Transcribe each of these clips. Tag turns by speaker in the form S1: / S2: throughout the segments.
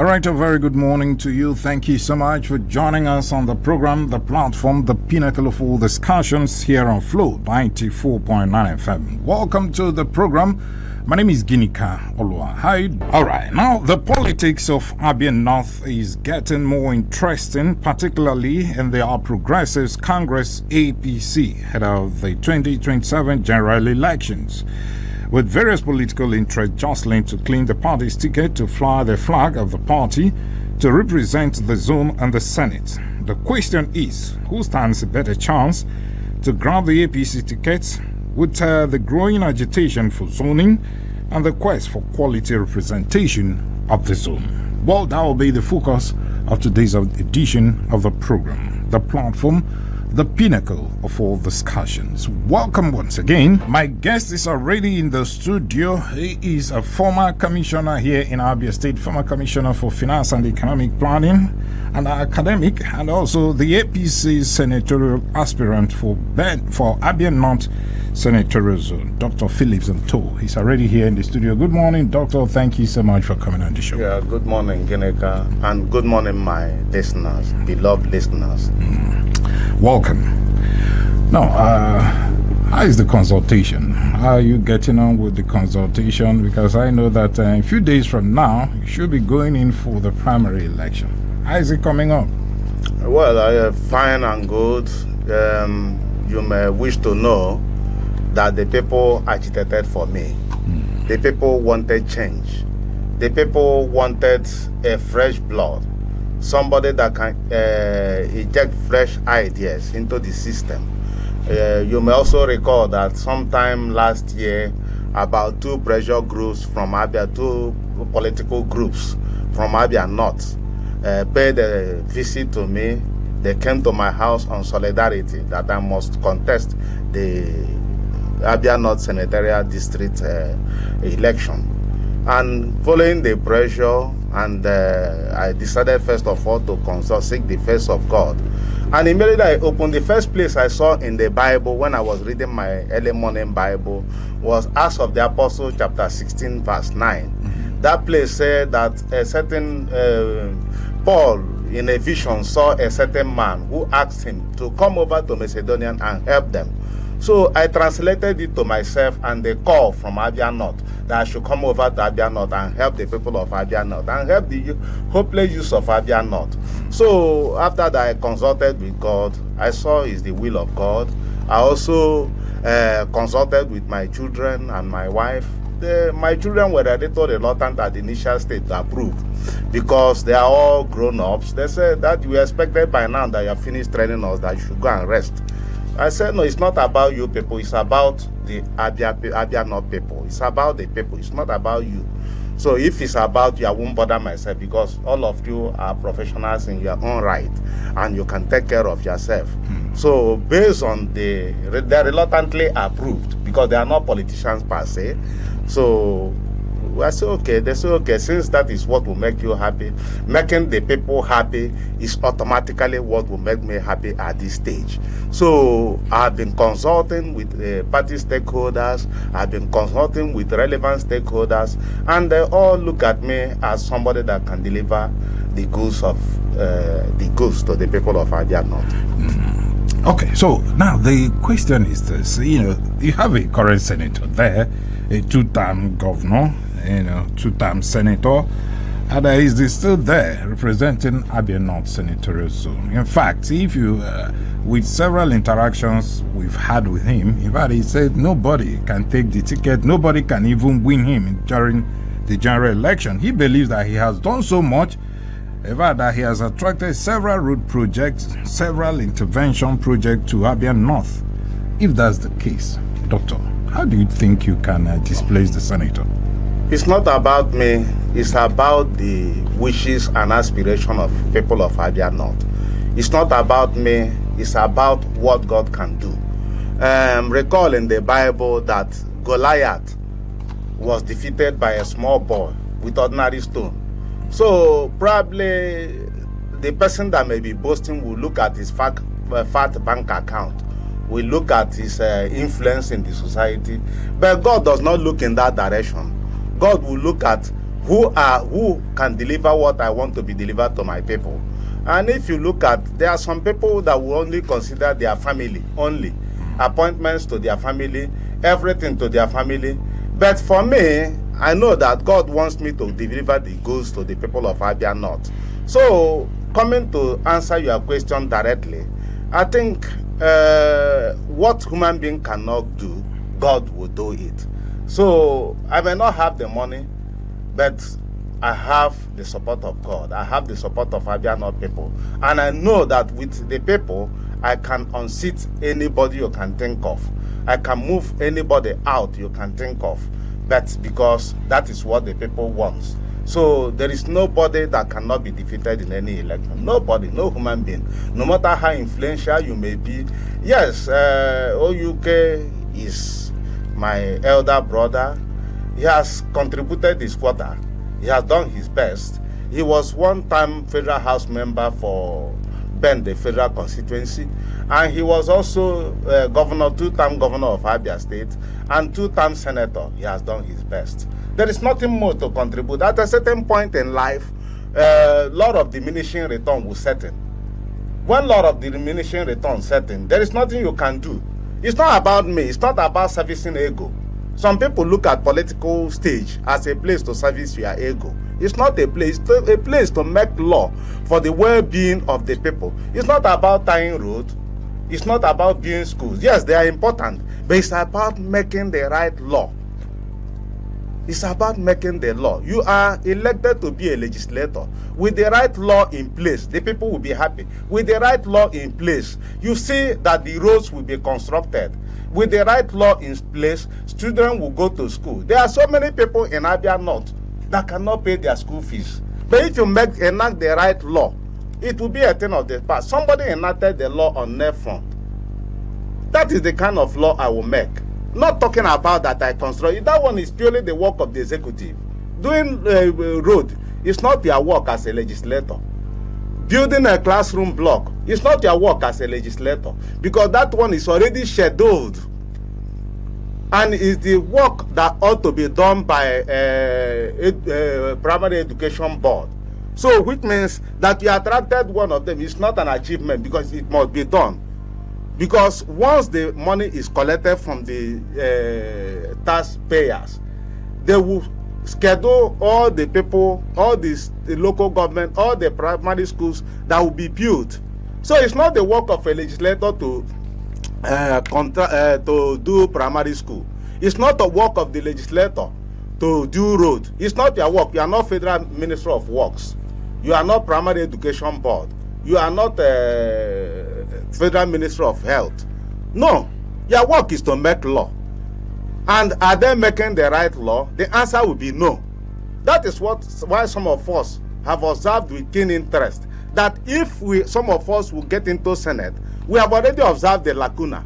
S1: All right, a very good morning to you. Thank you so much for joining us on the program, the platform, the pinnacle of all discussions here on Flow 94.9 FM. Welcome to the program. My name is Ginika Olua. Hi. All right, now the politics of Abia North is getting more interesting, particularly in the All Progressives Congress APC ahead of the 2027 general elections, with various political interests jostling to claim the party's ticket to fly the flag of the party to represent the zone and the Senate. The question is, who stands a better chance to grab the APC tickets with the growing agitation for zoning and the quest for quality representation of the zone? Well, that will be the focus of today's edition of the program, the platform, the pinnacle of all discussions. Welcome once again. My guest is already in the studio. He is a former commissioner here in Abia State, former commissioner for finance and economic planning, and academic, and also the APC senatorial aspirant for Abia North Senatorial Zone, Dr. Phillip and tow. He's already here in the studio. Good morning, Doctor. Thank you so much for coming on the show.
S2: Yeah, good morning, Ginika, and good morning, my listeners, beloved listeners.
S1: Welcome. Now, how is the consultation? How are you getting on with the consultation? Because I know that in a few days from now, you should be going in for the primary election. How is it coming up?
S2: Well, I am fine and good. You may wish to know that the people agitated for me. The people wanted change. The people wanted a fresh blood. Somebody that can inject fresh ideas into the system. You may also recall that sometime last year, about two pressure groups from Abia, two political groups from Abia North, paid a visit to me. They came to my house on solidarity that I must contest the Abia North Senatorial District election. And following the pressure, and I decided first of all to seek the face of God. And immediately I opened, the first place I saw in the Bible when I was reading my early morning Bible was Acts of the Apostles chapter 16 verse 9. That place said that a certain Paul in a vision saw a certain man who asked him to come over to Macedonia and help them. So I translated it to myself, and the call from Abia North that I should come over to Abia North and help the people of Abia North and help the hopeless youth of Abia North. So after that, I consulted with God. I saw it's the will of God. I also consulted with my children and my wife. My children were a little reluctant at the initial stage to approve because they are all grown-ups. They said that you expected by now that you have finished training us, that you should go and rest. I said, no, it's not about you people. It's about the Abia North people. It's about the people. It's not about you. So if it's about you, I won't bother myself because all of you are professionals in your own right and you can take care of yourself. So based on they're reluctantly approved because they are not politicians per se. So I say, okay, they say, okay, since that is what will make you happy, making the people happy is automatically what will make me happy at this stage. So I've been consulting with party stakeholders, I've been consulting with relevant stakeholders, and they all look at me as somebody that can deliver the goods to the people of Abia North.
S1: Okay, so now the question is this, you have a current senator there, a two-term governor, two-term senator, and he's still there representing Abia North Senatorial Zone. In fact, if you, with several interactions we've had with him, in fact, he said nobody can take the ticket, nobody can even win him during the general election. He believes that he has done so much, in fact, that he has attracted several road projects, several intervention projects to Abia North. If that's the case, Doctor, how do you think you can displace the senator?
S2: It's not about me, it's about the wishes and aspirations of people of Abia North. It's not about me, it's about what God can do. Recall in the Bible that Goliath was defeated by a small boy with ordinary stone. So probably the person that may be boasting will look at his fat bank account, will look at his influence in the society, but God does not look in that direction. God will look at who can deliver what I want to be delivered to my people. And if you look at, there are some people that will only consider their family only, appointments to their family, everything to their family. But for me, I know that God wants me to deliver the goods to the people of Abia North. So, coming to answer your question directly, I think what human being cannot do, God will do it. So, I may not have the money, but I have the support of God. I have the support of Abia North people. And I know that with the people, I can unseat anybody you can think of. I can move anybody out you can think of. That's because that is what the people want. So there is nobody that cannot be defeated in any election. Nobody, no human being. No matter how influential you may be. Yes, OUK is my elder brother. He has contributed his quota. He has done his best. He was one-time federal house member for Ben, the federal constituency, and he was also governor, two-time governor of Abia State, and two-time senator. He has done his best. There is nothing more to contribute. At a certain point in life, a lot of diminishing return will set in. When a lot of diminishing return set in, there is nothing you can do. It's not about me. It's not about servicing ego. Some people look at political stage as a place to service your ego. It's not a place. It's a place to make law for the well-being of the people. It's not about tying roads. It's not about building schools. Yes, they are important, but it's about making the right law. It's about making the law. You are elected to be a legislator. With the right law in place, the people will be happy. With the right law in place, you see that the roads will be constructed. With the right law in place, students will go to school. There are so many people in Abia North that cannot pay their school fees. But if you enact the right law, it will be a thing of the past. Somebody enacted the law on net front. That is the kind of law I will make. Not talking about that I construct. That one is purely the work of the executive. Doing road is not your work as a legislator. Building a classroom block is not your work as a legislator, because that one is already scheduled and is the work that ought to be done by a primary education board. So which means that you attracted one of them is not an achievement, because it must be done. Because once the money is collected from the taxpayers, they will schedule all the people, all the local government, all the primary schools that will be built. So it's not the work of a legislator to do primary school. It's not the work of the legislator to do road. It's not your work. You are not Federal Minister of Works. You are not Primary Education Board. You are not Federal Minister of Health. No, your work is to make law. And are they making the right law? The answer will be no. That is why some of us have observed with keen interest that if some of us will get into Senate, we have already observed the lacuna.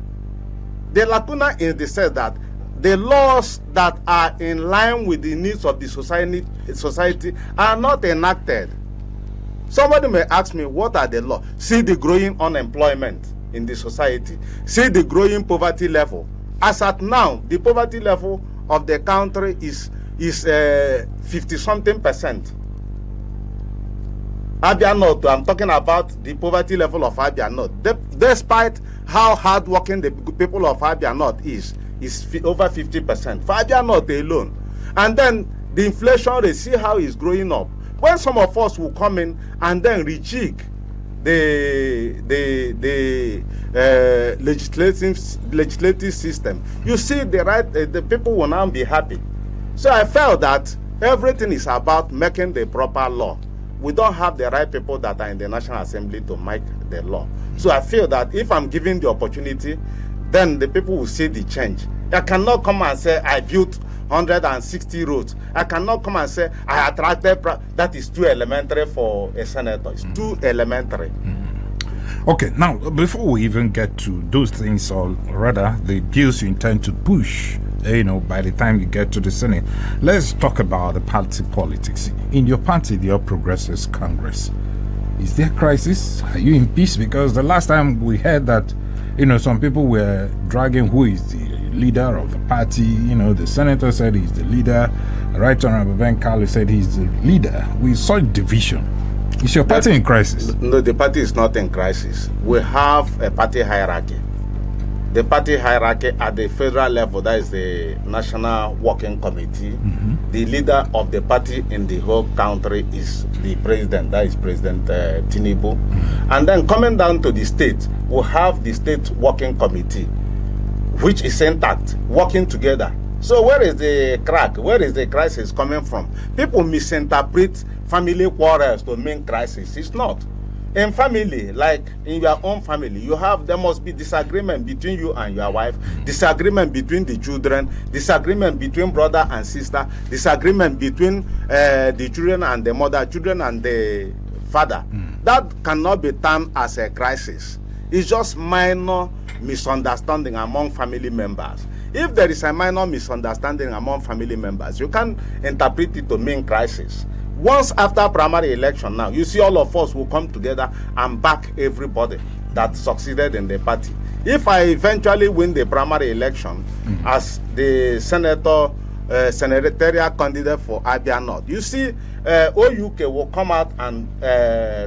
S2: The lacuna is the sense that the laws that are in line with the needs of the society are not enacted. Somebody may ask me, what are the laws? See the growing unemployment in the society. See the growing poverty level. As at now, the poverty level of the country is 50-something%. Abia North, I'm talking about the poverty level of Abia North. Despite how hardworking the people of Abia North is over 50% for Abia North alone. And then the inflation rate, see how it's growing up. When some of us will come in and then rejig the legislative system, you see the people will now be happy. So I felt that everything is about making the proper law. We don't have the right people that are in the National Assembly to make the law. So I feel that if I'm given the opportunity, then the people will see the change. I cannot come and say I built 160 roads. I cannot come and say I attracted. That is too elementary for a senator. It's too elementary.
S1: Okay, now before we even get to those things, or rather the bills you intend to push, by the time you get to the Senate, let's talk about the party politics. In your party, the All Progressives Congress, is there a crisis? Are you in peace? Because the last time we heard that, some people were dragging who is the leader of the party. The senator said he's the leader. Right Honorable Ben Kalu said he's the leader. We saw division. Is your party in crisis?
S2: No, the party is not in crisis. We have a party hierarchy. The party hierarchy at the federal level, that is the National Working Committee. The leader of the party in the whole country is the president, that is President Tinubu. And then coming down to the state, we have the State Working Committee, which is intact, working together. So where is the crack? Where is the crisis coming from? People misinterpret family quarrels to mean crisis. It's not. In family, like in your own family, there must be disagreement between you and your wife, disagreement between the children, disagreement between brother and sister, disagreement between the children and the mother, children and the father. That cannot be termed as a crisis. It's just minor misunderstanding among family members. If there is a minor misunderstanding among family members, you can interpret it to mean crisis. Once after primary election now, you see all of us will come together and back everybody that succeeded in the party. If I eventually win the primary election as the senatorial candidate for Abia North, you see OUK will come out and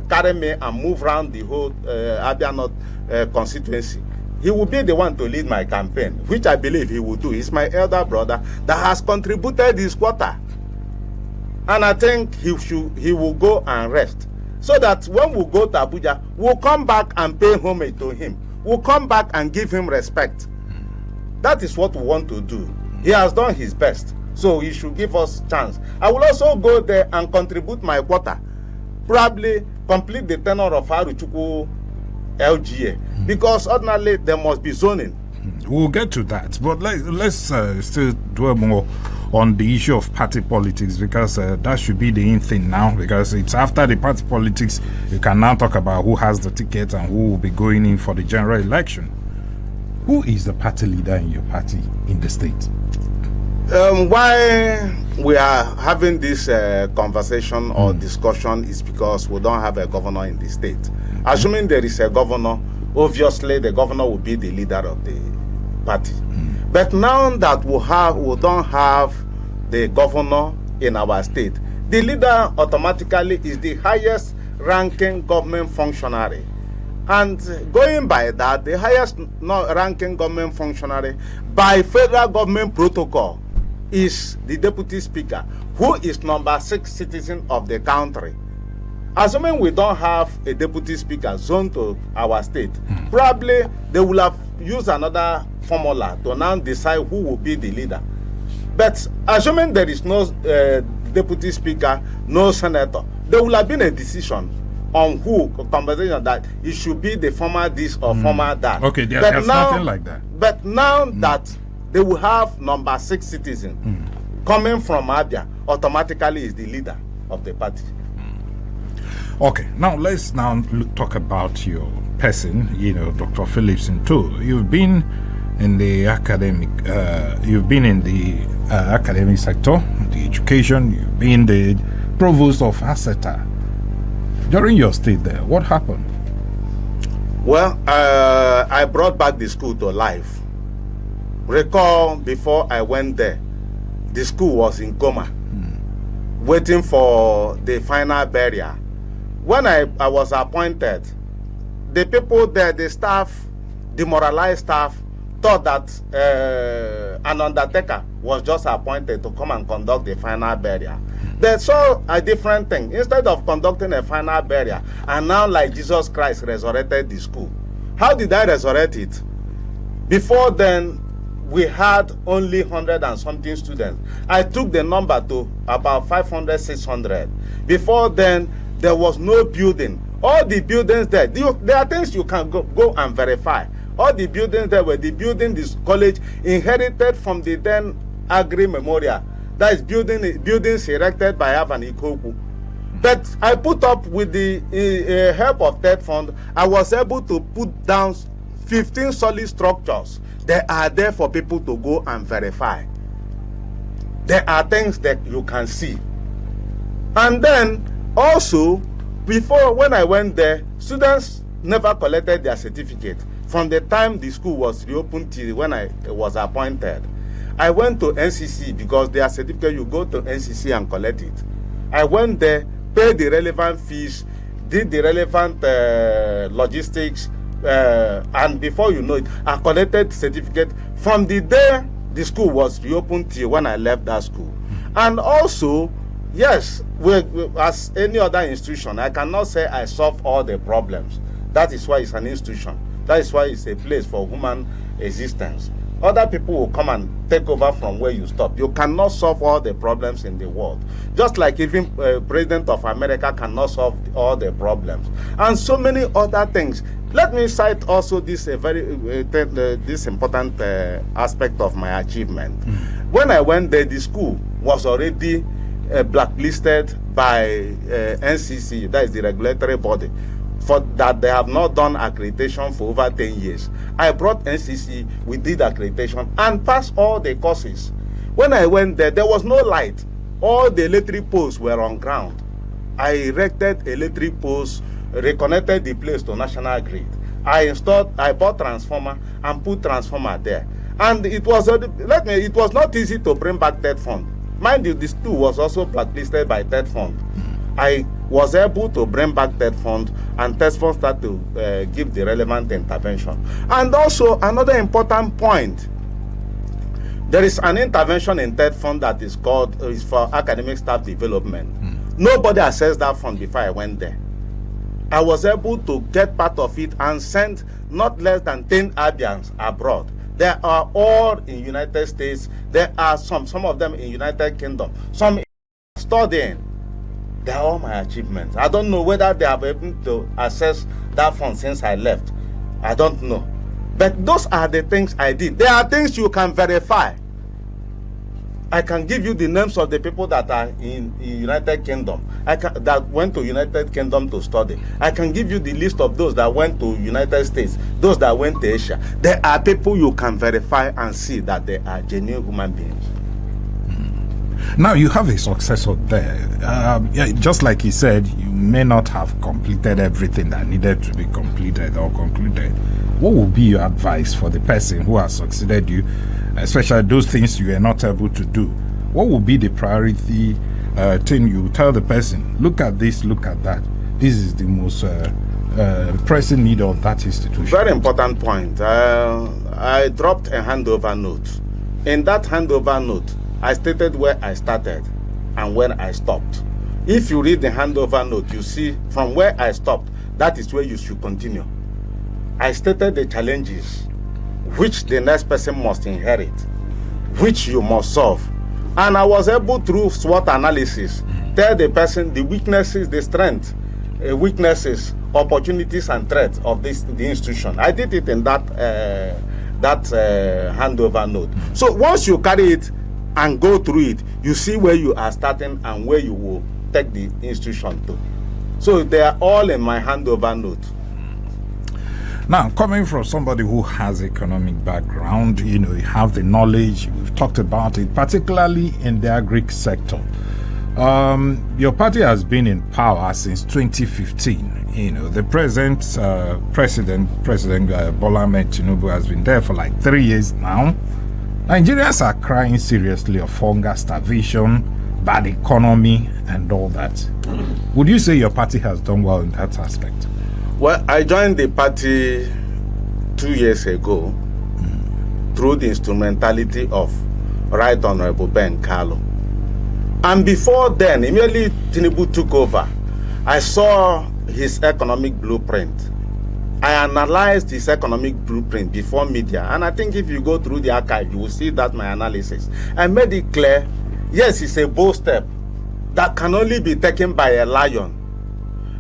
S2: carry me and move around the whole Abia North constituency. He will be the one to lead my campaign, which I believe he will do. He's my elder brother that has contributed his quota. And I think he will go and rest. So that when we go to Abuja, we'll come back and pay homage to him. We'll come back and give him respect. That is what we want to do. He has done his best. So he should give us chance. I will also go there and contribute my quota. Probably complete the tenure of Aruchukwu LGA. Because ordinarily there must be zoning.
S1: We'll get to that. But let's still dwell more on the issue of party politics, because that should be the in thing now, because it's after the party politics you can now talk about who has the ticket and who will be going in for the general election. Who is the party leader in your party in the state?
S2: Why we are having this conversation or discussion is because we don't have a governor in the state. Assuming there is a governor, obviously the governor will be the leader of the party. But now that we don't have the governor in our state, the leader automatically is the highest ranking government functionary. And going by that, the highest ranking government functionary by federal government protocol is the deputy speaker, who is number 6 citizen of the country. Assuming we don't have a deputy speaker zoned to our state, probably they will have used another formula to now decide who will be the leader. But assuming there is no deputy speaker, no senator, there will have been a decision on who, conversation that it should be the former this or former that.
S1: Okay, there's nothing like that.
S2: But now that they will have number 6 citizen coming from Abia, automatically is the leader of the party.
S1: Okay, now let's talk about your person, Dr. Phillip Sinto. You've been in the academic, academic sector, the education. You've been the provost of ASETA. During your stay there, what happened?
S2: Well, I brought back the school to life. Recall, before I went there, the school was in coma, waiting for the final burial. When I was appointed, the people there, the staff, demoralized staff, thought that an undertaker was just appointed to come and conduct the final burial. They saw a different thing. Instead of conducting a final burial, and now like Jesus Christ resurrected the school. How did I resurrect it? Before then, we had only 100 and something students. I took the number to about 500, 600. Before then, there was no building. All the buildings there are things you can go and verify. All the buildings there were the building this college inherited from the then Agri Memorial. That is buildings erected by Avan Ikoku. But I put up with the help of Third Fund, I was able to put down 15 solid structures. They are there for people to go and verify. There are things that you can see. And then also, before, when I went there, students never collected their certificate from the time the school was reopened till when I was appointed. I went to NCC because their certificate, you go to NCC and collect it. I went there, paid the relevant fees, did the relevant logistics, and before you know it, I collected certificate from the day the school was reopened till when I left that school. And also, yes, as any other institution, I cannot say I solve all the problems. That is why it's an institution. That is why it's a place for human existence. Other people will come and take over from where you stop. You cannot solve all the problems in the world. Just like even President of America cannot solve all the problems. And so many other things. Let me cite also this this important aspect of my achievement. When I went there, the school was already blacklisted by NCC, that is the regulatory body, for that they have not done accreditation for over 10 years. I brought NCC, we did accreditation and passed all the courses. When I went there, there was no light. All the electric poles were on ground. I erected electric poles, reconnected the place to national grid. I bought transformer and put transformer there. And it was not easy to bring back that fund. Mind you, this too was also blacklisted by TED Fund. I was able to bring back TED Fund, and TED Fund started to give the relevant intervention. And also, another important point, there is an intervention in TED Fund that is for academic staff development. Nobody assessed that fund before I went there. I was able to get part of it and send not less than 10 Abians abroad. They are all in United States. There are some of them in United Kingdom. Some studying. They are all my achievements. I don't know whether they have been able to access that fund since I left. I don't know. But those are the things I did. There are things you can verify. I can give you the names of the people that are in United Kingdom, that went to United Kingdom to study. I can give you the list of those that went to United States, those that went to Asia. There are people you can verify and see that they are genuine human beings.
S1: Now you have a successor there. Just like he said, you may not have completed everything that needed to be completed or concluded. What would be your advice for the person who has succeeded you, especially those things you are not able to do? What would be the priority thing you tell the person? Look at this, look at that. This is the most pressing need of that institution.
S2: Very important point. I dropped a handover note. In that handover note, I stated where I started and where I stopped. If you read the handover note, you see from where I stopped, that is where you should continue. I stated the challenges which the next person must inherit, which you must solve. And I was able, through SWOT analysis, tell the person the weaknesses, the strengths, weaknesses, opportunities, and threats of the institution. I did it in that handover note. So once you carry it and go through it, you see where you are starting and where you will take the institution to. So they are all in my handover note.
S1: Now, coming from somebody who has economic background, you have the knowledge, we've talked about it, particularly in the agri sector. Your party has been in power since 2015. The present President Bola Ahmed Tinubu has been there for like 3 years now. Nigerians are crying seriously of hunger, starvation, bad economy, and all that. Would you say your party has done well in that aspect?
S2: Well, I joined the party 2 years ago through the instrumentality of Right Honorable Ben Carlo. And before then, immediately Tinubu took over, I saw his economic blueprint. I analyzed his economic blueprint before media, and I think if you go through the archive, you will see that my analysis. I made it clear, yes, it's a bold step that can only be taken by a lion.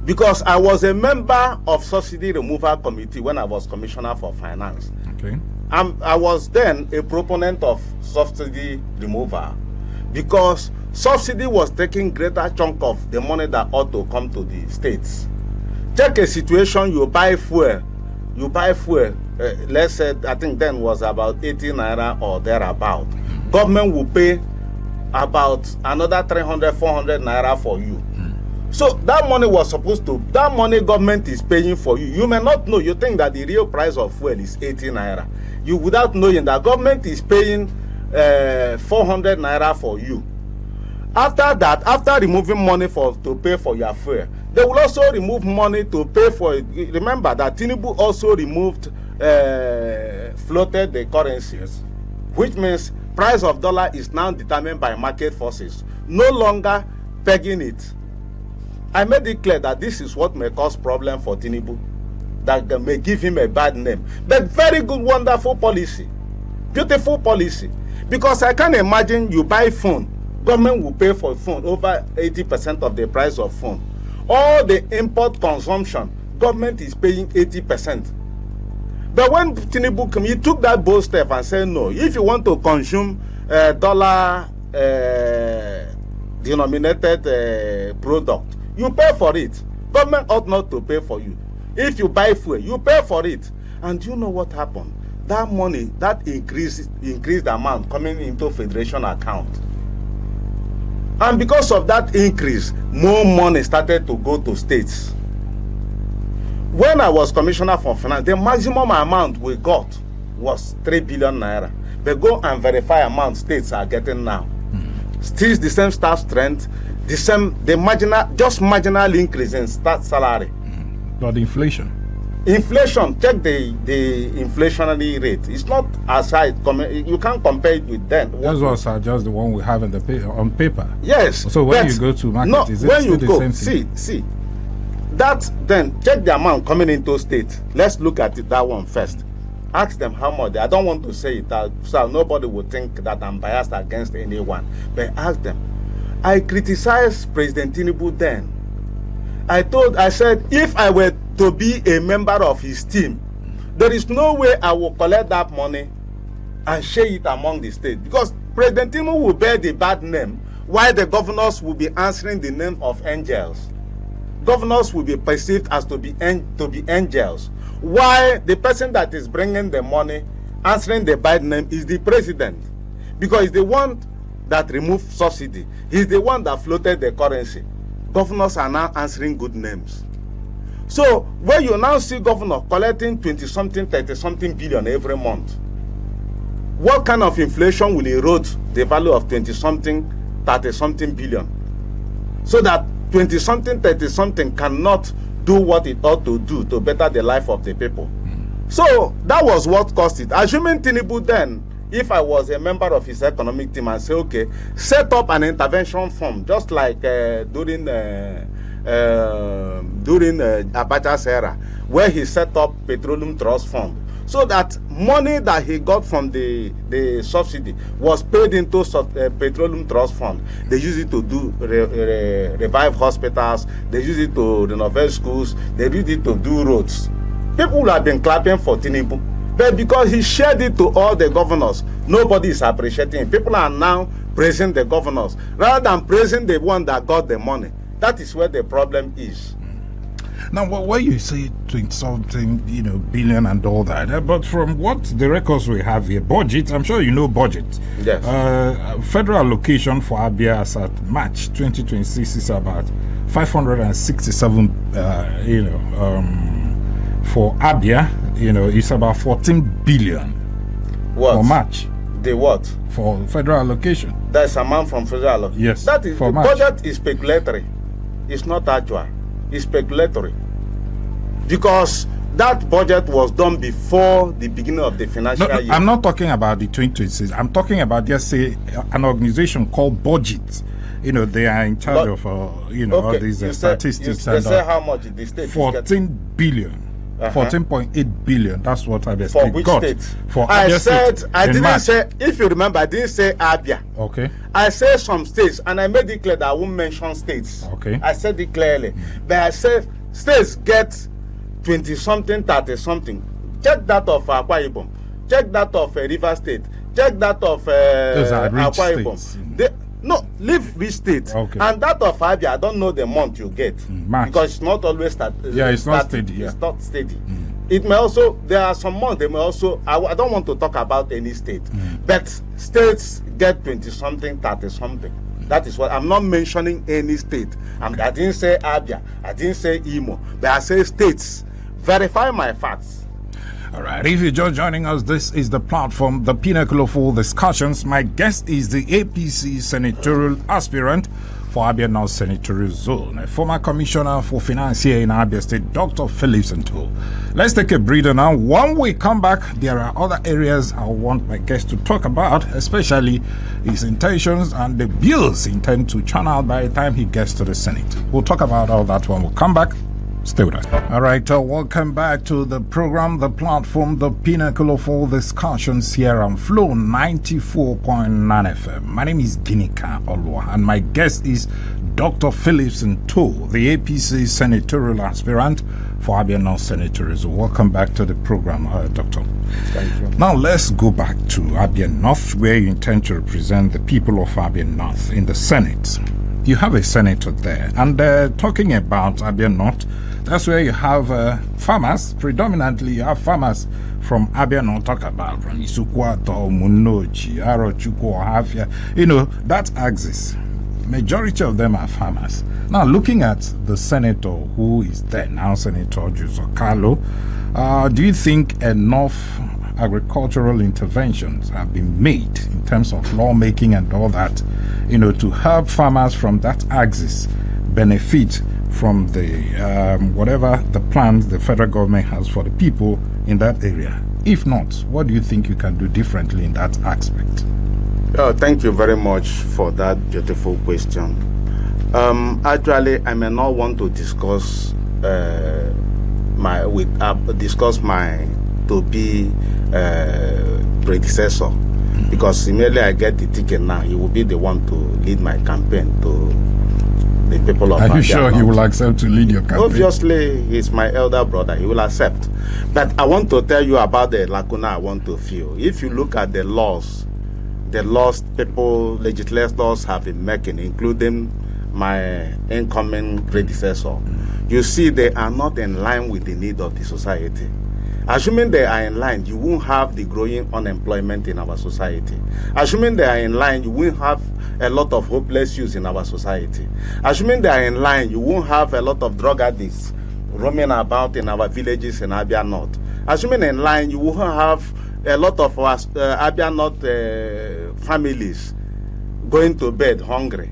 S2: Because I was a member of Subsidy Removal Committee when I was Commissioner for Finance.
S1: Okay.
S2: I was then a proponent of subsidy removal because subsidy was taking greater chunk of the money that ought to come to the states. Take a situation, you buy fuel, let's say, I think then was about 80 naira or thereabout. Government will pay about another 300, 400 naira for you. So that money was supposed to, that money government is paying for you. You may not know, you think that the real price of fuel is 80 naira. You without knowing that government is paying 400 naira for you. After that, after removing money to pay for your fare, they will also remove money to pay for it. Remember that Tinubu also removed, floated the currencies, which means price of dollar is now determined by market forces, no longer pegging it. I made it clear that this is what may cause problem for Tinubu, that may give him a bad name. But very good, wonderful policy, beautiful policy. Because I can imagine you buy phone, government will pay for phone over 80% of the price of phone. All the import consumption, government is paying 80%. But when Tinubu came, he took that bold step and said, no, if you want to consume dollar denominated product, you pay for it. Government ought not to pay for you. If you buy fuel, you pay for it. And you know what happened? That money, that increased the amount coming into federation account. And because of that increase, more money started to go to states. When I was commissioner for finance, the maximum amount we got was 3 billion naira. But go and verify amount states are getting now. Still the same staff strength, marginal increase in staff salary.
S1: But inflation.
S2: Inflation, check the inflationary rate. It's not as high. You can't compare it with them.
S1: Those ones are just the one we have in on paper.
S2: Yes.
S1: So when you go to market, is it
S2: when
S1: still
S2: you
S1: the
S2: go,
S1: same thing?
S2: see that, then check the amount coming into state. Let's look at it, that one first. Ask them how much. I don't want to say it out, so nobody will think that I'm biased against anyone. But ask them. I criticized President Tinubu then. I said, if I were to be a member of his team, there is no way I will collect that money and share it among the states, because President Tinubu will bear the bad name, while the governors will be answering the name of angels. Governors will be perceived as to be angels, while the person that is bringing the money, answering the bad name, is the president, because he's the one that removed subsidy. He's the one that floated the currency. Governors are now answering good names. So when you now see governor collecting 20-something, 30-something billion every month, what kind of inflation will erode the value of 20-something, 30-something billion? So that 20-something, 30-something cannot do what it ought to do to better the life of the people. So that was what caused it. Assuming Tinubu then, if I was a member of his economic team, and say, okay, set up an intervention fund, just like during Abacha's era, where he set up Petroleum Trust Fund, so that money that he got from the subsidy was paid into Petroleum Trust Fund. They use it to do revive hospitals, they use it to renovate schools, they use it to do roads. People have been clapping for Tinubu, but because he shared it to all the governors, nobody is appreciating it. People are now praising the governors rather than praising the one that got the money. That is where the problem is.
S1: Now, what you say 20-something, billion and all that, but from what the records we have here, budget, I'm sure you know budget.
S2: Yes.
S1: Federal allocation for Abia as at March 2026 is about 567, for Abia, it's about 14 billion.
S2: What?
S1: For March.
S2: The what?
S1: For federal allocation.
S2: That's amount from federal allocation.
S1: Yes.
S2: That is, the
S1: March.
S2: budget is speculatory. It's not actual. It's speculatory. Because that budget was done before the beginning of the financial year.
S1: I'm not talking about the 2026. I'm talking about, just say, an organization called Budget. They are in charge of,
S2: okay.
S1: all these statistics.
S2: They say how much the state
S1: 14 billion. 14.8 billion. That's what Abia
S2: for
S1: State
S2: which
S1: got.
S2: state?
S1: For
S2: I
S1: Abia
S2: said,
S1: State
S2: I didn't
S1: March.
S2: say, if you remember, I didn't say Abia.
S1: Okay.
S2: I said some states, and I made it clear that I won't mention states.
S1: Okay.
S2: I said it clearly. But I said states get 20-something, 30-something. Check that of Akwa Ibom. Check that of River State. Check that of
S1: Those are rich
S2: Akwa Ibom.
S1: states.
S2: No, leave rich states.
S1: Okay.
S2: And that of Abia, I don't know the month you get.
S1: March.
S2: Because it's not always
S1: it's not steady. Yeah.
S2: It's not steady. It may also, there are some months, they may also, I don't want to talk about any state, but states get 20-something, 30-something. That is what, I'm not mentioning any state. I didn't say Abia, I didn't say Imo, but I say states. Verify my facts.
S1: All right, if you're just joining us, this is the platform, the pinnacle of all discussions. My guest is the APC Senatorial aspirant for Abia North Senatorial Zone, a former commissioner for finance here in Abia State, Dr. Phillip. Let's take a breather now. When we come back, there are other areas I want my guest to talk about, especially his intentions and the bills he intends to churn out by the time he gets to the Senate. We'll talk about all that when we come back. Stay with us. All right, welcome back to the program, the platform, the pinnacle of all discussions here on Flow 94.9 FM. My name is Ginika Olwa, and my guest is Dr. Phillip, the APC Senatorial aspirant for Abia North Senatorial. So welcome back to the program, Doctor.
S2: Thank you.
S1: Now let's go back to Abia North, where you intend to represent the people of Abia North in the Senate. You have a senator there, and talking about Abia North, that's where you have farmers. Predominantly, you have farmers from Abia North. Talk about from Isukwato, Munochi, Arochukwu, Hafia. You know, that axis. Majority of them are farmers. Now, looking at the senator who is there now, Senator Joseph Carlo, do you think enough agricultural interventions have been made in terms of lawmaking and all that, you know, to help farmers from that axis benefit from the whatever the plans the federal government has for the people in that area? If not, what do you think you can do differently in that aspect?
S2: Thank you very much for that beautiful question. Actually, I may not want to discuss my to be predecessor, because immediately I get the ticket now, he will be the one to lead my campaign to the people of Abia.
S1: Are you sure he will accept to lead your campaign?
S2: Obviously, he's my elder brother. He will accept. But I want to tell you about the lacuna I want to fill. If you look at the laws people, legislators have been making, including my incoming predecessor, you see they are not in line with the need of the society. Assuming they are in line, you won't have the growing unemployment in our society. Assuming they are in line, you won't have a lot of hopeless youth in our society. Assuming they are in line, you won't have a lot of drug addicts roaming about in our villages in Abia North. Assuming in line, you won't have a lot of our Abia North families going to bed hungry,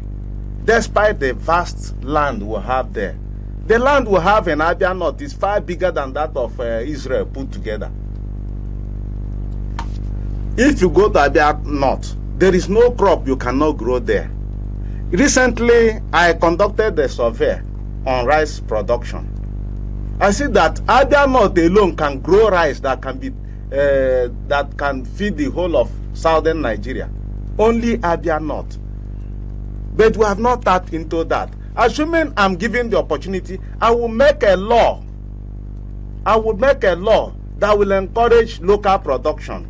S2: despite the vast land we have there. The land we have in Abia North is far bigger than that of Israel put together. If you go to Abia North, there is no crop you cannot grow there. Recently, I conducted a survey on rice production. I see that Abia North alone can grow rice that can be that can feed the whole of southern Nigeria. Only Abia North. But we have not tapped into that. Assuming I'm given the opportunity, I will make a law. I will make a law that will encourage local production.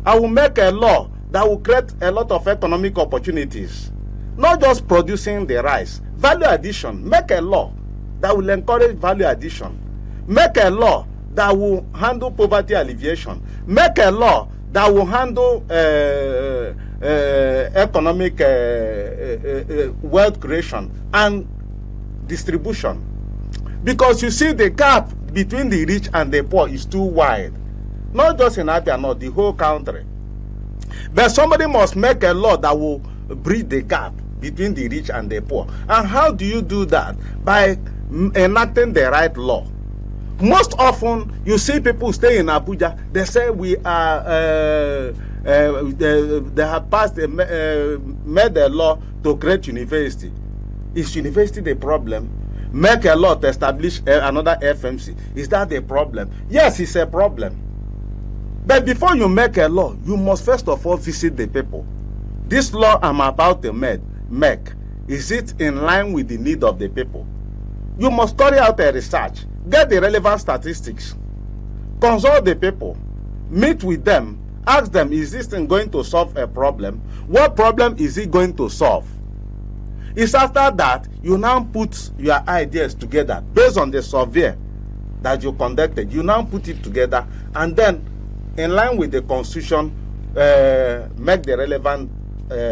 S2: I will make a law that will create a lot of economic opportunities. Not just producing the rice. Value addition. Make a law that will encourage value addition. Make a law that will handle poverty alleviation. Make a law that will handle economic wealth creation and distribution. Because you see, the gap between the rich and the poor is too wide. Not just in Abia North, the whole country. But somebody must make a law that will bridge the gap between the rich and the poor. And how do you do that? By enacting the right law. Most often, you see people stay in Abuja, they say we are, they have passed, made a law to create university. Is university the problem? Make a law to establish another FMC. Is that the problem? Yes, it's a problem. But before you make a law, you must first of all visit the people. This law I'm about to make, is it in line with the need of the people? You must carry out a research. Get the relevant statistics. Consult the people. Meet with them. Ask them, is this thing going to solve a problem? What problem is it going to solve? It's after that, you now put your ideas together based on the survey that you conducted. You now put it together and then, in line with the constitution, make the relevant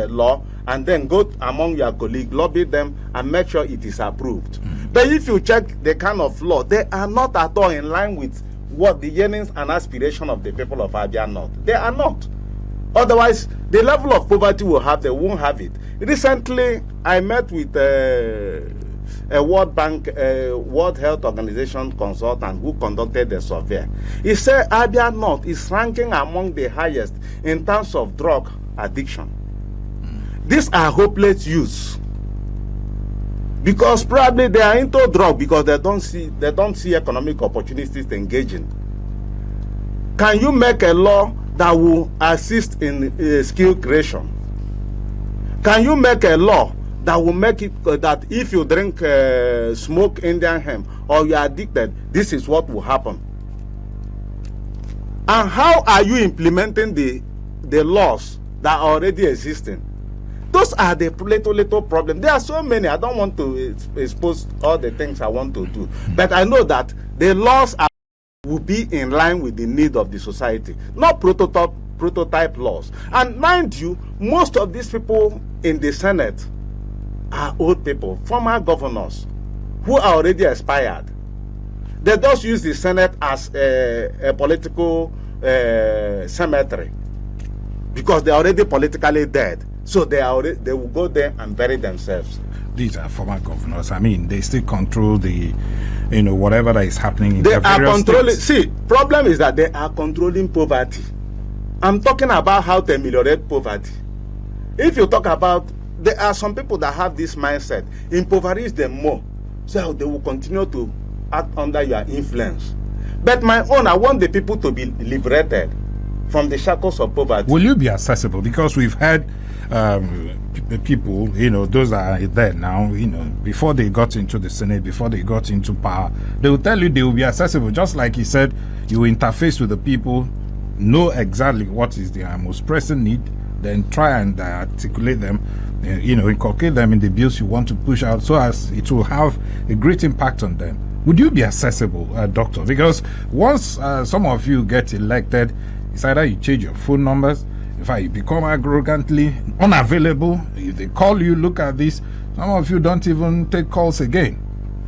S2: law, and then go among your colleagues, lobby them, and make sure it is approved. But if you check the kind of law, they are not at all in line with what the yearnings and aspiration of the people of Abia North. They are not. Otherwise, the level of poverty they won't have it. Recently, I met with a World Bank, World Health Organization consultant who conducted the survey. He said Abia North is ranking among the highest in terms of drug addiction. These are hopeless youths, because probably they are into drug because they don't see economic opportunities to engage in. Can you make a law that will assist in skill creation? Can you make a law that will make it that if you drink smoke Indian hemp or you are addicted, this is what will happen? And how are you implementing the laws that are already existing? Those are the little problems. There are so many. I don't want to expose all the things I want to do, but I know that the laws will be in line with the need of the society, not prototype laws. And mind you, most of these people in the Senate are old people, former governors who are already expired. They just use the Senate as a political cemetery because they're already politically dead. So they will go there and bury themselves.
S1: These are former governors. I mean, they still control the, whatever that is happening in
S2: they
S1: the various
S2: are controlling.
S1: states.
S2: See, problem is that they are controlling poverty. I'm talking about how to ameliorate poverty. If you talk about, there are some people that have this mindset, impoverish them more, so they will continue to act under your influence. But my own, I want the people to be liberated from the shackles of poverty.
S1: Will you be accessible? Because we've had people, those are there now, before they got into the Senate, before they got into power, they will tell you they will be accessible. Just like he said, you interface with the people, know exactly what is their most pressing need, then try and articulate them, inculcate them in the bills you want to push out so as it will have a great impact on them. Would you be accessible, Doctor? Because once some of you get elected, it's either you change your phone numbers, in fact, you become arrogantly unavailable. If they call you, look at this. Some of you don't even take calls again.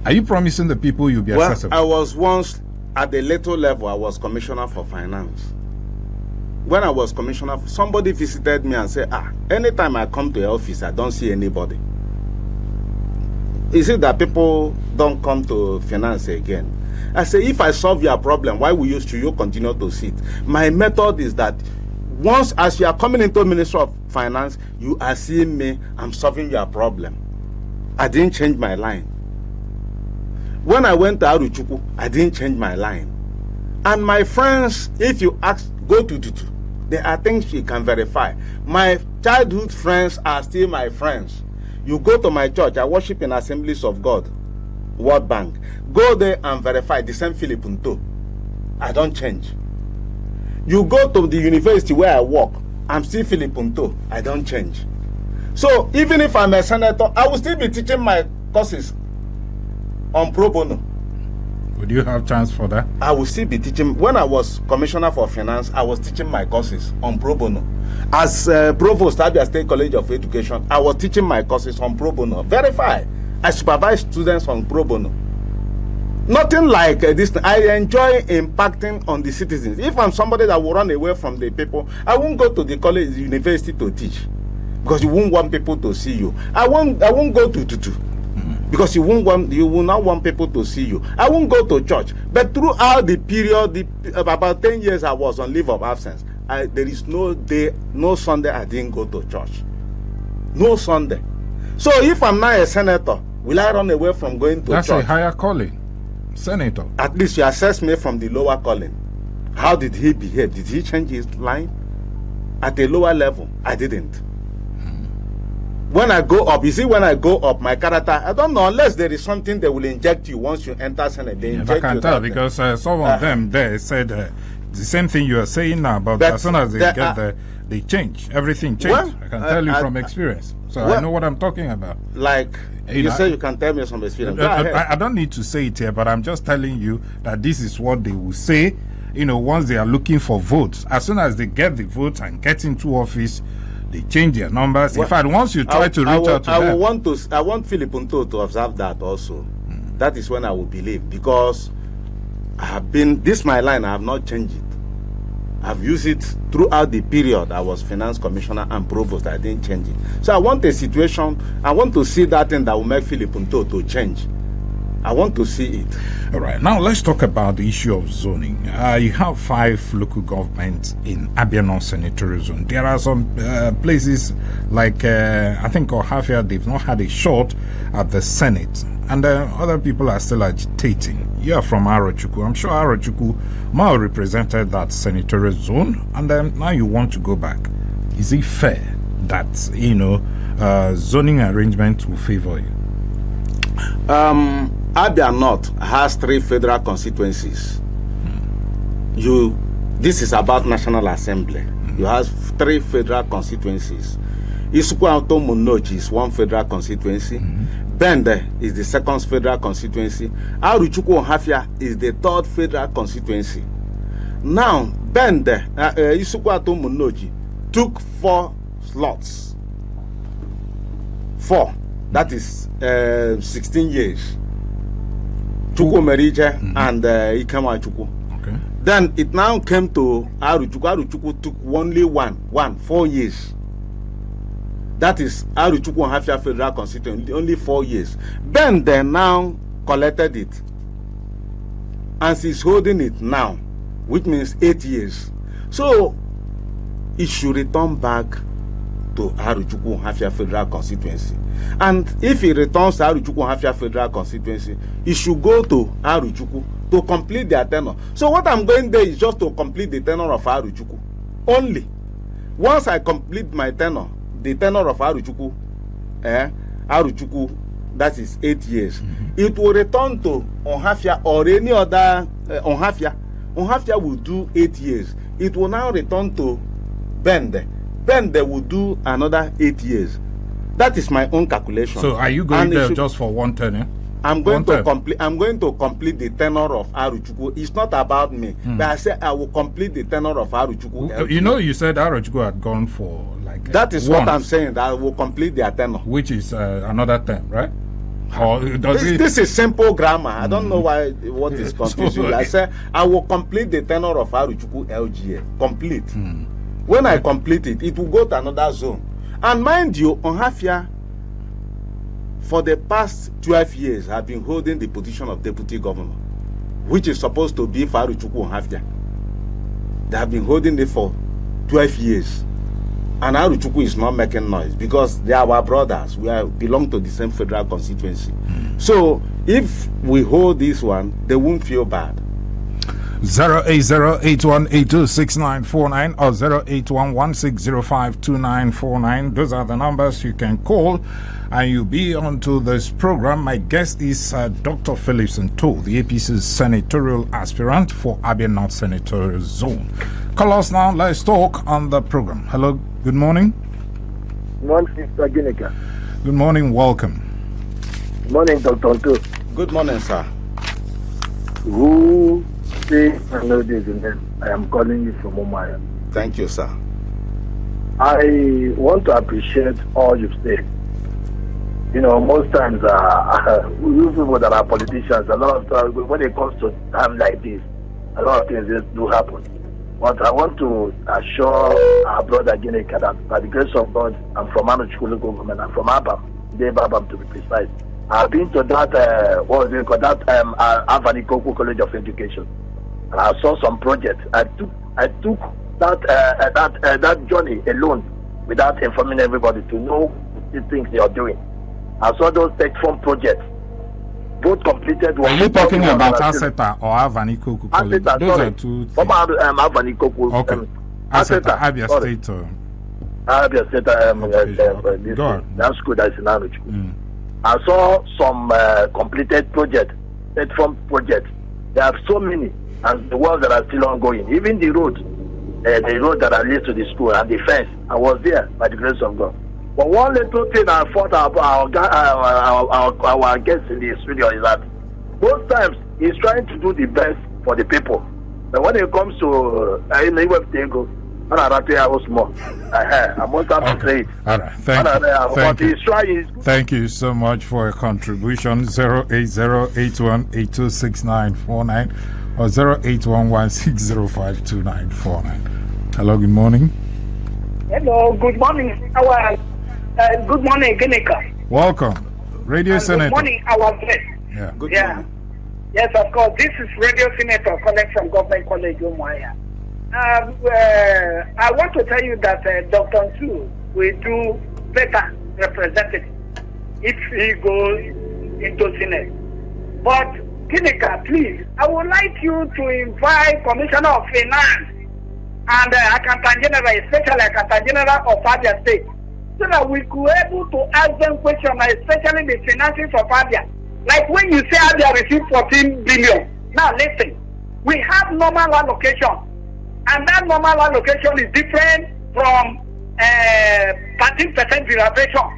S1: Are you promising the people you'll be accessible?
S2: I was once at the little level, I was commissioner for finance. When I was commissioner, somebody visited me and said, anytime I come to your office, I don't see anybody. Is it that people don't come to finance again? I say, if I solve your problem, why should you continue to sit? My method is that once as you are coming into Ministry of Finance, you are seeing me, I'm solving your problem. I didn't change my line. When I went to Aruchukwu, I didn't change my line. And my friends, if you ask, go to Tutu, there are things you can verify. My childhood friends are still my friends. You go to my church, I worship in Assemblies of God, World Bank. Go there and verify the same Phillip. I don't change. You go to the university where I work, I'm still Phillip. I don't change. So even if I'm a senator, I will still be teaching my courses on pro bono.
S1: Would you have chance for that?
S2: I will still be teaching. When I was commissioner for finance, I was teaching my courses on pro bono. As provost at Abia State College of Education, I was teaching my courses on pro bono. Verify. I supervise students on pro bono. Nothing like this. I enjoy impacting on the citizens. If I'm somebody that will run away from the people, I won't go to the college, university to teach, because you won't want people to see you. I won't go to Tutu, because you will not want people to see you. I won't go to church. But throughout the period, about 10 years I was on leave of absence, there is no day, no Sunday I didn't go to church. No Sunday. So if I'm not a senator, will I run away from going to church?
S1: That's a higher calling. Senator.
S2: At least you assess me from the lower calling. How did he behave? Did he change his line? At a lower level, I didn't. When I go up, you see, when I go up, my character, I don't know, unless there is something they will inject you once you enter Senate. They inject
S1: I can
S2: you
S1: tell because some of them there said the same thing you are saying now, but as soon as they get there, they change. Everything changes. I can tell you from experience. So I know what I'm talking about.
S2: Like, you say you can tell me some experience.
S1: I don't need to say it here, but I'm just telling you that this is what they will say, once they are looking for votes. As soon as they get the votes and get into office, they change their numbers. In fact, once you try to reach out to them.
S2: I want Phillip to observe that also. That is when I will believe, because this my line, I have not changed it. I've used it throughout the period I was finance commissioner and provost. I didn't change it. So I want a situation, I want to see that thing that will make Phillip to change. I want to see it.
S1: All right. Now let's talk about the issue of zoning. You have 5 local governments in Abia North Senatorial Zone. There are some places like I think Ohafia, they've not had a shot at the Senate, and other people are still agitating. You are from Arochukwu. I'm sure Arochukwu more represented that senatorial zone, and now you want to go back. Is it fair that zoning arrangement will favor you?
S2: Abia North has 3 federal constituencies. This is about National Assembly. You have 3 federal constituencies. Isukwato Munochi is 1 federal constituency. Bende is the 2nd federal constituency. Aruchukwu Ohafia is the 3rd federal constituency. Now, Bende, Isukwato Munochi took 4 slots. 4. That is 16 years. Chukwu Merije and Ikema Chukwu.
S1: Okay.
S2: Then it now came to Aruchukwu. Aruchukwu took only 4 years. That is Aruchukwu Ohafia Federal Constituency, only 4 years. Then they now collected it. And she's holding it now, which means 8 years. So it should return back to Aruchukwu Ohafia Federal Constituency. And if it returns to Aruchukwu Ohafia Federal Constituency, it should go to Aruchukwu to complete their tenure. So what I'm going there is just to complete the tenure of Aruchukwu. Only. Once I complete my tenure, the tenure of Aruchukwu, that is 8 years, it will return to Ohafia or any other Ohafia. Ohafia will do 8 years. It will now return to Bende. Bende will do another 8 years. That is my own calculation.
S1: So are you going there just for one tenure?
S2: I'm going to complete the tenure of Aruchukwu. It's not about me. But I said I will complete the tenure of Aruchukwu.
S1: You said Aruchukwu had gone for like
S2: that is what I'm saying, that I will complete their tenure.
S1: Which is another term, right? Or
S2: this is simple grammar. I don't know what is confusing. I said I will complete the tenure of Aruchukwu LGA. Complete. When I complete it, it will go to another zone. And mind you, Ohafia, for the past 12 years, have been holding the position of deputy governor, which is supposed to be for Aruchukwu Ohafia. They have been holding it for 12 years. And Aruchukwu is not making noise because they are our brothers. We belong to the same federal constituency. So if we hold this one, they won't feel bad.
S1: 08081826949 or 08116052949. Those are the numbers you can call and you'll be onto this program. My guest is Dr. Phillip, the APC's senatorial aspirant for Abia North Senatorial Zone. Call us now. Let's talk on the program. Hello. Good morning.
S3: Good morning, Mr. Ginika.
S1: Good morning. Welcome.
S3: Good morning, Dr. Anto.
S2: Good morning, sir.
S3: Who say I know this name? I am calling you from Umaya.
S2: Thank you, sir.
S3: I want to appreciate all you've said. You know, most times, you people that are politicians, a lot of times, when it comes to time like this, a lot of things just do happen. But I want to assure our brother Ginika that by the grace of God, I'm from Anuchukwu local government. I'm from Abam, Abam to be precise. I've been to that, Avanikoku College of Education. And I saw some projects. I took that journey alone without informing everybody to know the things they are doing. I saw those tech form projects. Both completed.
S1: Are you talking about Aseta or Avanikoku College?
S3: Aseta,
S1: those
S3: sorry.
S1: are two things.
S3: Avanikoku.
S1: Okay. Aseta, Abia
S3: sorry.
S1: State.
S3: Abia State. That school that's in Anuchukwu. I saw some completed projects, tech form projects. There are so many, and the ones that are still ongoing. Even the road that leads to the school and the fence. I was there by the grace of God. But one little thing I thought about our guest in the studio is that most times he's trying to do the best for the people. But when it comes to I must have to say it.
S1: All right. Thank you so much for your contribution. 08081826949 or 0811-605-2949. Hello, good morning.
S4: Hello, good morning. Good morning, Ginika.
S1: Welcome. Radio Senator.
S4: Good morning, our guest.
S1: Yeah.
S2: Good morning.
S4: Yes, of course. This is Radio Senator calling from Government College, Umuahia. I want to tell you that Dr. Nsu will do better representative if he goes into Senate. But, Ginika, please, I would like you to invite Commissioner of Finance and Accountant General, especially Accountant General of Abia State, so that we could be able to ask them questions, especially the finances of Abia. Like when you say Abia received 14 billion. Now listen, we have normal allocation, and that normal allocation is different from 13% derivation.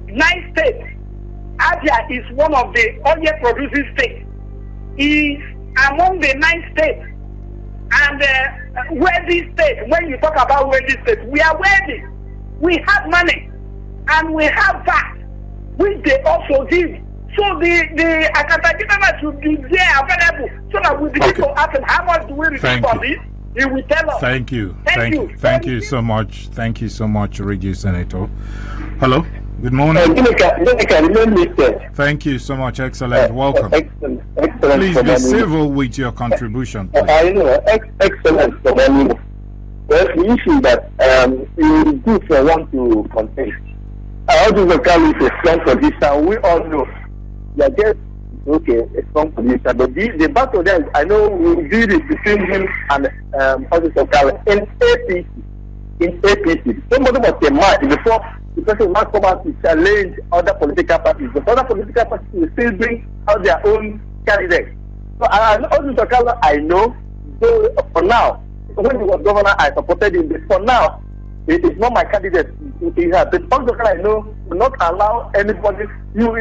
S4: 9 states, Abia is one of the oil producing states. Is among the 9 states. And wealthy state, when you talk about wealthy state, we are wealthy. We have money and we have that, which they also give. So the Accountant General should be there available so that we begin to ask him how much do we receive for this. He will tell us.
S1: Thank you so much. Thank you so much, Radio Senator. Hello. Good morning. Thank you so much. Excellent. Welcome.
S5: Excellent.
S1: Please be civil with your contribution. Please.
S5: Excellent for me. Well, the issue that you do for one to contest. I also look at a strong position. We all know they are just okay, a strong position. But the battle there, I know we did it between him and Officer Kala in APC. Somebody was a match before. The person must come out to challenge other political parties. But other political parties will still bring out their own candidates. So I know. So for now, when he was governor, I supported him. But for now, it is not my candidate. But also I know will not allow anybody or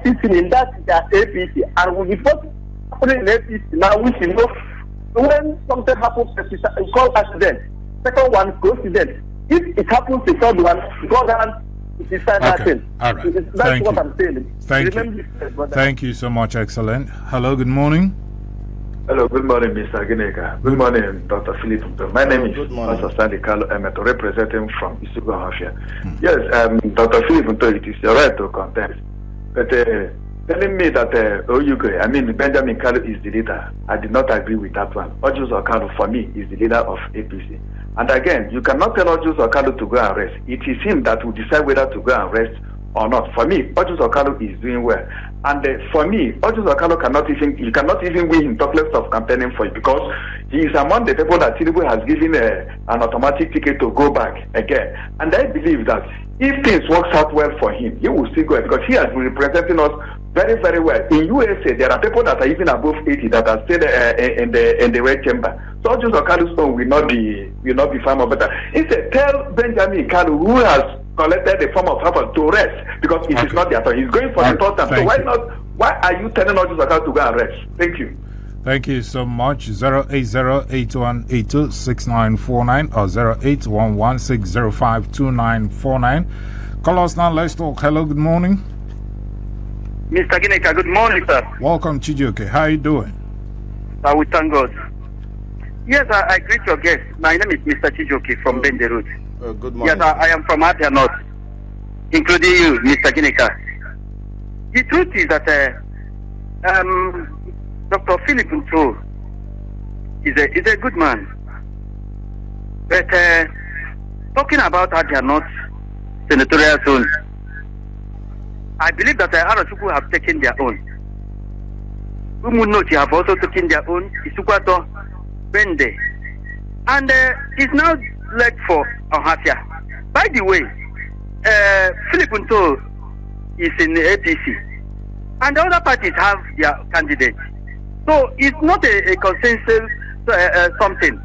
S5: sitting in that APC. And will be first happening in APC now, which you know, when something happens, it's called accident. Second one, coincidence. If it happens to third one, God has decided thing.
S1: All right.
S5: That's what I'm saying.
S1: Thank you so much. Excellent. Hello, good morning.
S6: Hello, good morning, Mr. Gineka. Good morning, Dr. Phillip. My name is Pastor Sandy Carlo Emeto, representing from Isugu, Hafia. Yes, Dr. Phillip, it is your right to contest. But telling me that OUK, I mean Benjamin Kalu is the leader, I did not agree with that one. Ojus Okalu, for me, is the leader of APC. And again, you cannot tell Ojus Okalu to go and rest. It is him that will decide whether to go and rest or not. For me, Ojus Okalu is doing well. And for me, Ojus Okalu cannot even win in talk less of campaigning for it, because he is among the people that Tinubu has given an automatic ticket to go back again. And I believe that if things works out well for him, he will still go, because he has been representing us very, very well. In USA, there are people that are even above 80 that are still in the red chamber. So Ojus Okalu's own will not be far more better. Instead, tell Benjamin Kalu, who has collected the form of Harvard, to rest, because it is not their turn. He's going for the third time. So why are you telling Ojus Okalu to go and rest? Thank you.
S1: Thank you so much. 08081826949 or 0811605299. Call us now. Let's talk. Hello, good morning.
S4: Mr. Gineka, good morning, sir.
S1: Welcome, Chijoke. How are you doing?
S4: We thank God. Yes, I greet your guest. My name is Mr. Chijoke from Bende Road.
S2: Good morning.
S4: Yes, I am from Abia North, including you, Mr. Gineka. The truth is that Dr. Phillip Nsu is a good man. But talking about Abia North Senatorial zone, I believe that the Arasuku have taken their own. Umunoti have also taken their own. Isukwato, Bende. And it's now left for Ohafia. By the way, Phillip Nsu is in the APC. And the other parties have their candidates. So it's not a consensus something.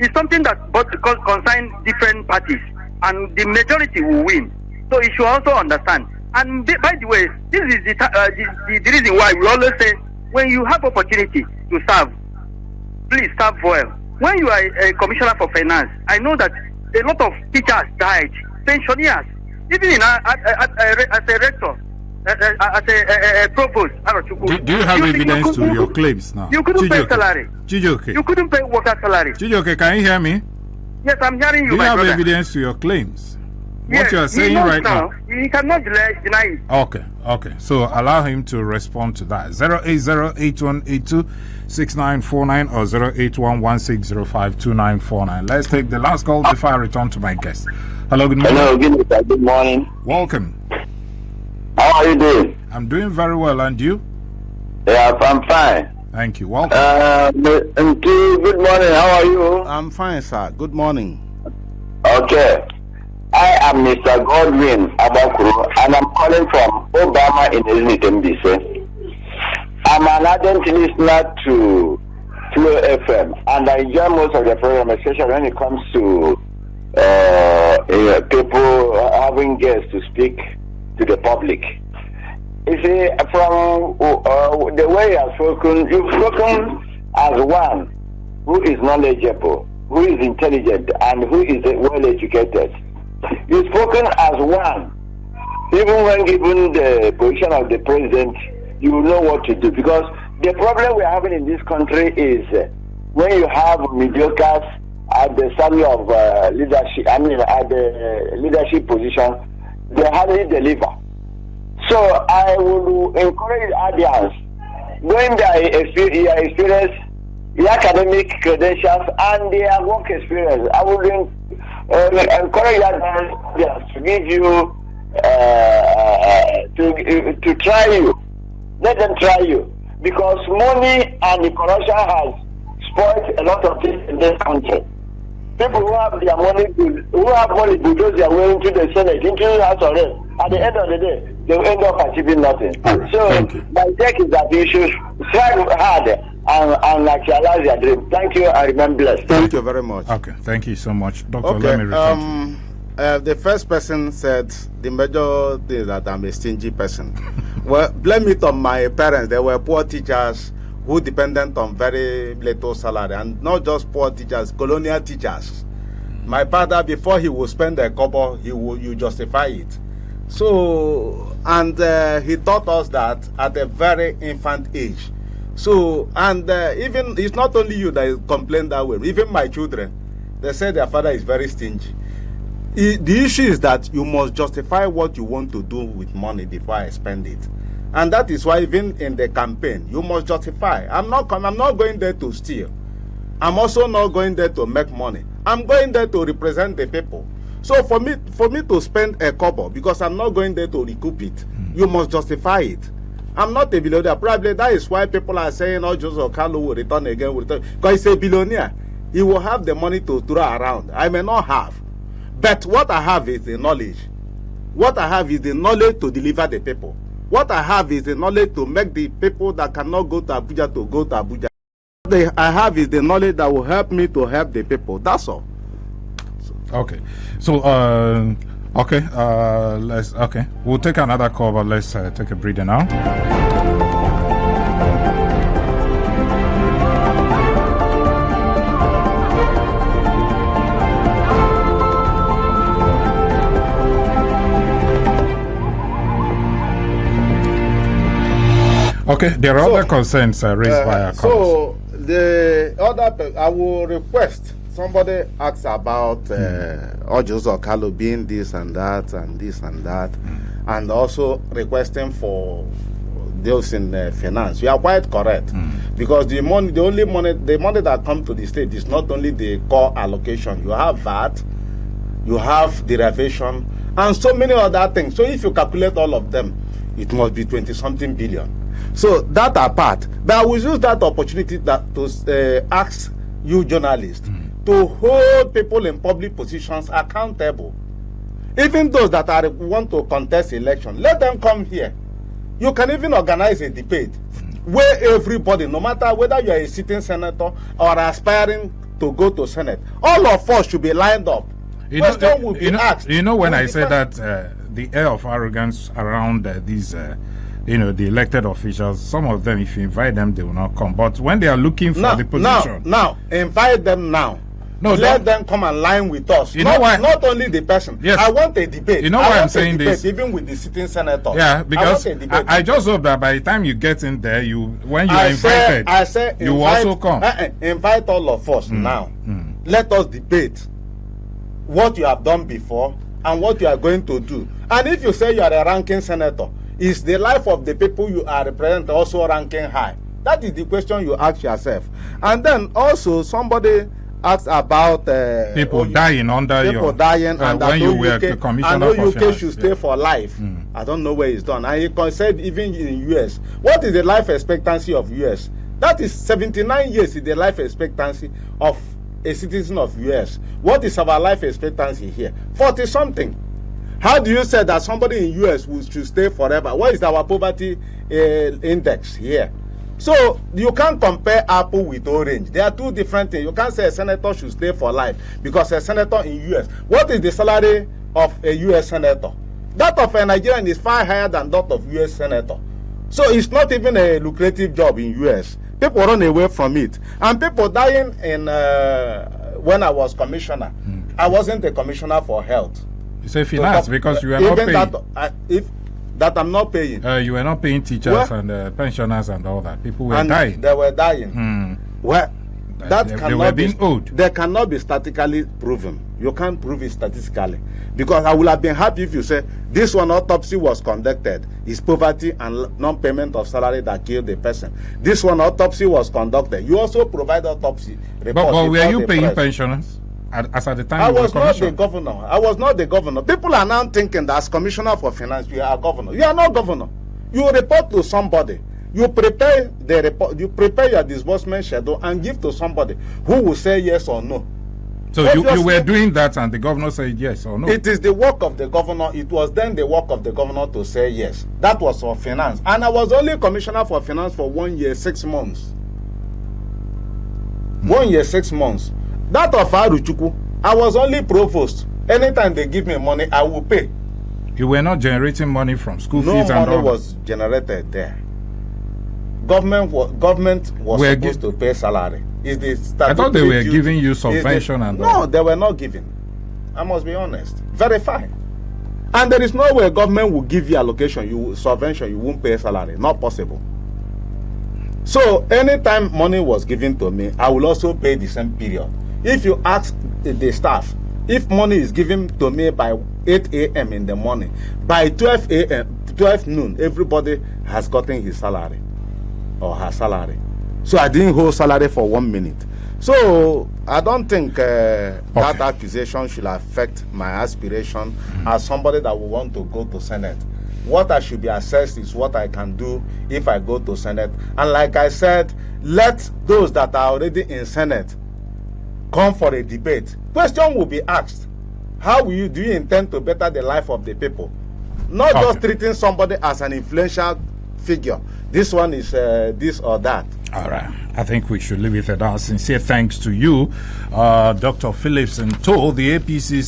S4: It's something that both concerns different parties. And the majority will win. So you should also understand. And by the way, this is the reason why we always say, when you have opportunity to serve, please serve well. When you are a commissioner for finance, I know that a lot of teachers died, pensioners, even as a rector.
S7: a provost.
S1: Do you have evidence to your claims now?
S7: You couldn't pay salary.
S1: Chijoke.
S7: You couldn't pay worker salary.
S1: Chijoke, can you hear me?
S7: Yes, I'm hearing you,
S1: Do you
S7: my
S1: have
S7: brother.
S1: evidence to your claims?
S7: Yes,
S1: What you are saying right now?
S7: You cannot deny it.
S1: Okay. So allow him to respond to that. 08081826949 or 08116052949. Let's take the last call before I return to my guest. Hello, good morning.
S5: Hello, good morning.
S1: Welcome.
S5: How are you doing?
S1: I'm doing very well, and you?
S5: Yeah, I'm fine.
S1: Thank you. Welcome.
S5: Good morning. How are you?
S2: I'm fine, sir. Good morning.
S5: Okay. I am Mr. Godwin Abakuru, and I'm calling from Obama in MDC. I'm an ardent listener to Flow FM, and I enjoy most of the program, especially when it comes to people having guests to speak to the public. You see, from the way you have spoken, you've spoken as one who is knowledgeable, who is intelligent, and who is well educated. You've spoken as one. Even when given the position of the president, you will know what to do. Because the problem we're having in this country is when you have mediocres at the summit of leadership, at the leadership position, they hardly deliver. So I will encourage Abians, when they experience the academic credentials and their work experience, I would encourage Abians to give you to try you. Let them try you, because money and the corruption has spoiled a lot of things in this country. People who have their money, who have money bulldoze their way into the Senate, into the House of Reps, at the end of the day, they will end up achieving nothing.
S1: Right,
S5: so my take is that you should strive hard and actualize your dream. Thank you, and remain blessed.
S2: Thank you very much.
S1: Okay, thank you so much. Doctor,
S2: Okay,
S1: let me return
S2: the first person said the major thing that I'm a stingy person. Well, blame it on my parents. They were poor teachers who dependent on very little salary, and not just poor teachers, colonial teachers. My father, before he would spend a kobo, you justify it. So, and he taught us that at a very infant age. So, and even, it's not only you that complain that way, even my children, they say their father is very stingy. The issue is that you must justify what you want to do with money before I spend it. And that is why even in the campaign, you must justify. I'm not going there to steal. I'm also not going there to make money. I'm going there to represent the people. So for me to spend a kobo, because I'm not going there to recoup it, you must justify it. I'm not a billionaire. Probably that is why people are saying, oh, Joseph Carlo will return again. Because he's a billionaire. He will have the money to throw around. I may not have. But what I have is the knowledge. What I have is the knowledge to deliver the people. What I have is the knowledge to make the people that cannot go to Abuja to go to Abuja. What I have is the knowledge that will help me to help the people. That's all.
S1: Okay. So, we'll take another call, but let's take a breather now. Okay, there are other concerns raised by our callers.
S2: So, the other, I will request somebody asks about Ojozo Carlo being this and that and this and that, and also requesting for those in finance. You are quite correct, because the money that comes to the state is not only the core allocation. You have VAT, you have derivation, and so many other things. So if you calculate all of them, it must be 20-something billion. So that apart, but I will use that opportunity to ask you journalists to hold people in public positions accountable. Even those that want to contest election, let them come here. You can even organize a debate where everybody, no matter whether you are a sitting senator or aspiring to go to Senate, all of us should be lined up. Question will be asked.
S1: You know, when I say that the air of arrogance around these the elected officials, some of them, if you invite them, they will not come. But when they are looking for the position,
S2: now invite them now. let them come and line with us.
S1: You know why?
S2: Not only the person.
S1: Yes.
S2: I want a debate.
S1: You know why I'm saying this?
S2: Even with the sitting senator.
S1: Yeah, because I just hope that by the time you get in there, when you are invited, you also come.
S2: Invite all of us now. Let us debate what you have done before and what you are going to do. And if you say you are a ranking senator, is the life of the people you are representing also ranking high? That is the question you ask yourself. And then also somebody asked about
S1: people dying under
S2: people dying and
S1: when you were the commissioner for
S2: UK
S1: finance.
S2: should stay for life. I don't know where it's done. And he said even in US, what is the life expectancy of US? That is 79 years is the life expectancy of a citizen of US. What is our life expectancy here? 40 something. How do you say that somebody in US should stay forever? What is our poverty index here? So you can't compare apple with orange. They are two different things. You can't say a senator should stay for life because a senator in US. What is the salary of a US senator? That of a Nigerian is far higher than that of US senator. So it's not even a lucrative job in US. People run away from it. And people dying in when I was commissioner. I wasn't a commissioner for health.
S1: You say finance because you are not paying.
S2: That I'm not paying.
S1: You were not paying teachers and pensioners and all that. People were dying.
S2: They were dying. Well,
S1: they were being owed.
S2: They cannot be statistically proven. You can't prove it statistically. Because I would have been happy if you say this one autopsy was conducted. It's poverty and non-payment of salary that killed the person. This one autopsy was conducted. You also provide autopsy report.
S1: But were you paying pensioners? As at the time
S2: I was not the governor. I was not the governor. People are now thinking that as commissioner for finance, you are governor. You are not governor. You report to somebody. You prepare the report. You prepare your disbursement schedule and give to somebody who will say yes or no.
S1: So you were doing that, and the governor said yes or no.
S2: It is the work of the governor. It was then the work of the governor to say yes. That was for finance, and I was only commissioner for finance for 1 year 6 months. 1 year 6 months. That of Aruchuku, I was only provost. Anytime they give me money, I will pay.
S1: You were not generating money from school fees and all.
S2: No money was generated there. Government was supposed to pay salary.
S1: I thought they were giving you subvention and all.
S2: No, they were not giving. I must be honest. Verify. And there is no way government will give you allocation, subvention, you won't pay salary. Not possible. So anytime money was given to me, I will also pay the same period. If you ask the staff, if money is given to me by 8 a.m. in the morning, by 12 noon, everybody has gotten his salary or her salary. So I didn't hold salary for 1 minute. So I don't think that accusation should affect my aspiration as somebody that will want to go to Senate. What I should be assessed is what I can do if I go to Senate. And like I said, let those that are already in Senate come for a debate. Question will be asked. How do you intend to better the life of the people? Not just treating somebody as an influential figure. This one is this or that.
S1: All right. I think we should leave it at that. Sincere thanks to you, Dr. Phillip Sento, the APC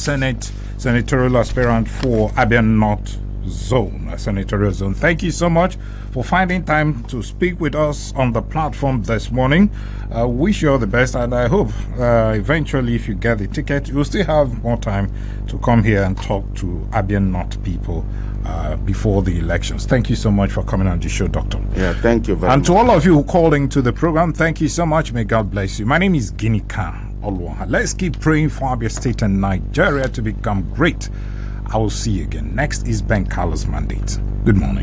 S1: Senatorial aspirant for Abia North Zone, Senatorial Zone. Thank you so much for finding time to speak with us on the platform this morning. Wish you all the best, and I hope eventually, if you get the ticket, you'll still have more time to come here and talk to Abia North people before the elections. Thank you so much for coming on the show, Doctor.
S2: Yeah, thank you very much.
S1: And to all of you calling to the program, thank you so much. May God bless you. My name is Ginika Olwaha. Let's keep praying for Abia State and Nigeria to become great. I will see you again. Next is Ben Carlos' mandate. Good morning.